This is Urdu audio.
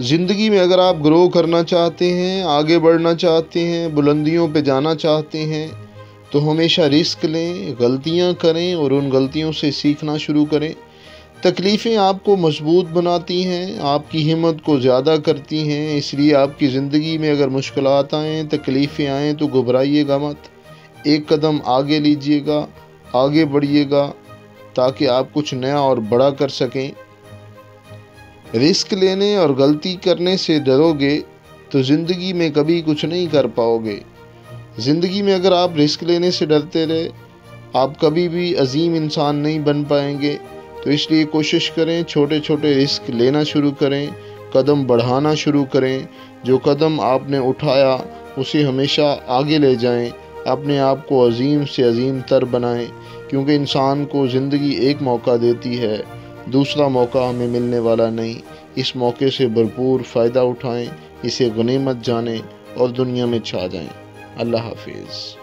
زندگی میں اگر آپ گرو کرنا چاہتے ہیں، آگے بڑھنا چاہتے ہیں، بلندیوں پہ جانا چاہتے ہیں تو ہمیشہ رسک لیں، غلطیاں کریں اور ان غلطیوں سے سیکھنا شروع کریں۔ تکلیفیں آپ کو مضبوط بناتی ہیں، آپ کی ہمت کو زیادہ کرتی ہیں، اس لیے آپ کی زندگی میں اگر مشکلات آئیں، تکلیفیں آئیں تو گھبرائیے گا مت، ایک قدم آگے لیجئے گا، آگے بڑھیے گا تاکہ آپ کچھ نیا اور بڑا کر سکیں۔ رسک لینے اور غلطی کرنے سے ڈرو گے تو زندگی میں کبھی کچھ نہیں کر پاؤ گے۔ زندگی میں اگر آپ رسک لینے سے ڈرتے رہے، آپ کبھی بھی عظیم انسان نہیں بن پائیں گے۔ تو اس لیے کوشش کریں، چھوٹے چھوٹے رسک لینا شروع کریں، قدم بڑھانا شروع کریں، جو قدم آپ نے اٹھایا اسے ہمیشہ آگے لے جائیں، اپنے آپ کو عظیم سے عظیم تر بنائیں، کیونکہ انسان کو زندگی ایک موقع دیتی ہے، دوسرا موقع ہمیں ملنے والا نہیں۔ اس موقع سے بھرپور فائدہ اٹھائیں، اسے غنیمت جانیں اور دنیا میں چھا جائیں۔ اللہ حافظ۔